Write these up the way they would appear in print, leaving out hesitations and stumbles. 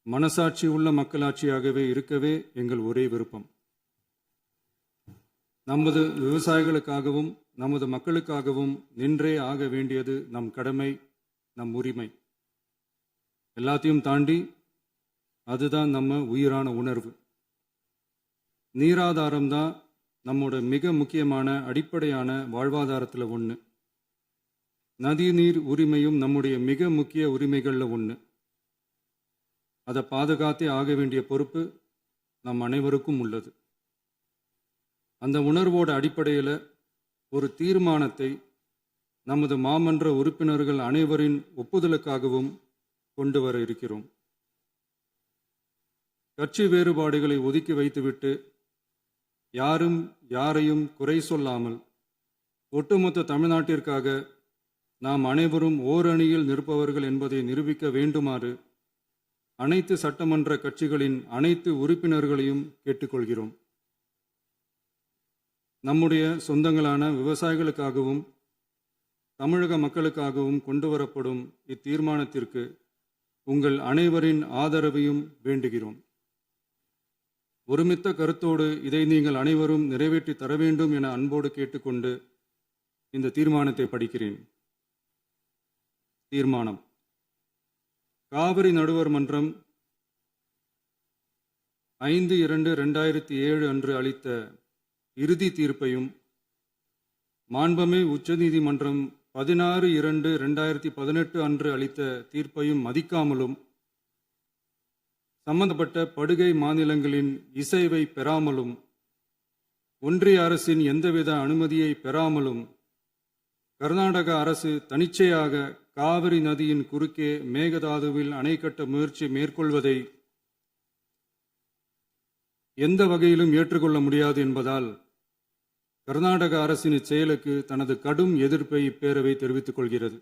மனசாட்சி உள்ள மக்களாட்சியாகவே இருக்கவே எங்கள் ஒரே விருப்பம். நமது விவசாயிகளுக்காகவும் நமது மக்களுக்காகவும் நின்றே ஆக வேண்டியது நம் கடமை, நம் உரிமை. எல்லாத்தையும் தாண்டி அதுதான் நம்ம உயிரான உணர்வு. நீராதாரம்தான் நம்மோட மிக முக்கியமான அடிப்படையான வாழ்வாதாரத்தில் ஒன்று. நதிநீர் உரிமையும் நம்முடைய மிக முக்கிய உரிமைகளில் ஒன்று. அதை பாதுகாத்தே ஆக வேண்டிய பொறுப்பு நம் அனைவருக்கும் உள்ளது. அந்த உணர்வோட அடிப்படையில் ஒரு தீர்மானத்தை நமது மாமன்ற உறுப்பினர்கள் அனைவரின் ஒப்புதலுக்காகவும் கொண்டு வர இருக்கிறோம். கட்சி வேறுபாடுகளை ஒதுக்கி வைத்துவிட்டு யாரும் யாரையும் குறை சொல்லாமல் ஒட்டுமொத்த தமிழ்நாட்டிற்காக நாம் அனைவரும் ஓரணியில் நிற்பவர்கள் என்பதை நிரூபிக்க வேண்டுமாறு அனைத்து சட்டமன்ற கட்சிகளின் அனைத்து உறுப்பினர்களையும் கேட்டுக்கொள்கிறோம். நம்முடைய சொந்தங்களான விவசாயிகளுக்காகவும் தமிழக மக்களுக்காகவும் கொண்டு வரப்படும் இத்தீர்மானத்திற்கு உங்கள் அனைவரின் ஆதரவையும் வேண்டுகிறோம். ஒருமித்த கருத்தோடு இதை நீங்கள் அனைவரும் நிறைவேற்றி தர வேண்டும் என அன்போடு கேட்டுக்கொண்டு இந்த தீர்மானத்தை படிக்கிறேன். தீர்மானம்: காவிரி நடுவர் மன்றம் 5/2/2007 அன்று அளித்த இறுதி தீர்ப்பையும் மாண்புமிகு உச்சநீதிமன்றம் 16/2/2018 அன்று அளித்த தீர்ப்பையும் மதிக்காமலும் சம்பந்தப்பட்ட படுகை மாநிலங்களின் இசைவை பெறாமலும் ஒன்றிய அரசின் எந்தவித அனுமதியை பெறாமலும் கர்நாடக அரசு தனிச்சையாக காவிரி நதியின் குறுக்கே மேகதாதுவில் அணை கட்ட முயற்சி மேற்கொள்வதை எந்த வகையிலும் ஏற்றுக்கொள்ள முடியாது என்பதால் கர்நாடக அரசின் இச்செயலுக்கு தனது கடும் எதிர்ப்பை இப்பேரவை தெரிவித்துக் கொள்கிறது.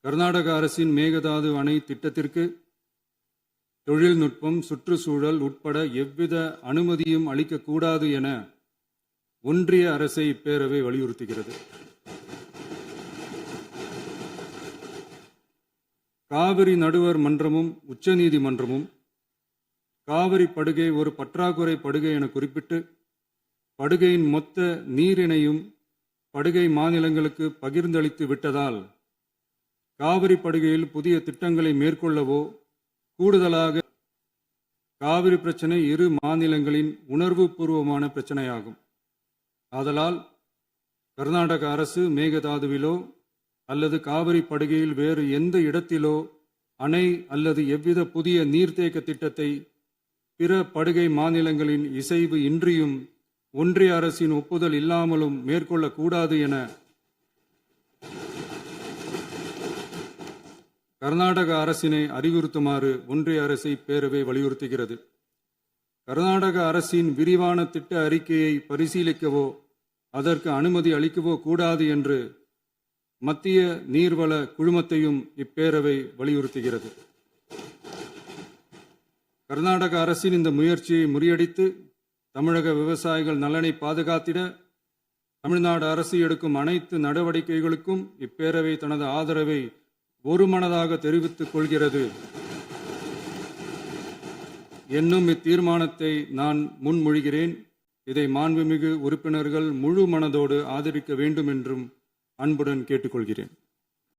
கர்நாடக அரசின் மேகதாது அணை திட்டத்திற்கு தொழில்நுட்பம், சுற்றுச்சூழல் உட்பட எவ்வித அனுமதியும் அளிக்கக்கூடாது என ஒன்றிய அரசை இப்பேரவை வலியுறுத்துகிறது. காவிரி நடுவர் மன்றமும் உச்சநீதிமன்றமும் காவிரி படுகை ஒரு பற்றாக்குறை படுகை என குறிப்பிட்டு படுகையின் மொத்த நீரினையும் படுகை மாநிலங்களுக்கு பகிர்ந்தளித்து விட்டதால் காவிரி படுகையில் புதிய திட்டங்களை மேற்கொள்ளவோ, கூடுதலாக காவிரி பிரச்சனை இரு மாநிலங்களின் உணர்வு பூர்வமான பிரச்சனையாகும். ஆதலால் கர்நாடக அரசு மேகதாதுவிலோ அல்லது காவிரி படுகையில் வேறு எந்த இடத்திலோ அணை அல்லது எவ்வித புதிய நீர்த்தேக்க திட்டத்தை பிற படுகை மாநிலங்களின் இசைவு இன்றியும் ஒன்றிய அரசின் ஒப்புதல் இல்லாமலும் மேற்கொள்ளக்கூடாது என கர்நாடக அரசினை அறிவுறுத்துமாறு ஒன்றிய அரசை பேரவை வலியுறுத்துகிறது. கர்நாடக அரசின் விரிவான திட்ட அறிக்கையை பரிசீலிக்கவோ அதற்கு அனுமதி அளிக்கவோ கூடாது என்று மத்திய நீர்வள குழுமத்தையும் இப்பேரவை வலியுறுத்துகிறது. கர்நாடக அரசின் இந்த முயற்சியை முறியடித்து தமிழக விவசாயிகள் நலனை பாதுகாத்திட தமிழ்நாடு அரசு எடுக்கும் அனைத்து நடவடிக்கைகளுக்கும் இப்பேரவை தனது ஆதரவை ஒருமனதாக தெரிவித்துக் கொள்கிறது என்னும் இத்தீர்மானத்தை நான் முன்மொழிகிறேன். இதை மாண்புமிகு உறுப்பினர்கள் முழு மனதோடு ஆதரிக்க வேண்டும் என்றும் அன்புடன் கேட்டுக்கொள்கிறேன்.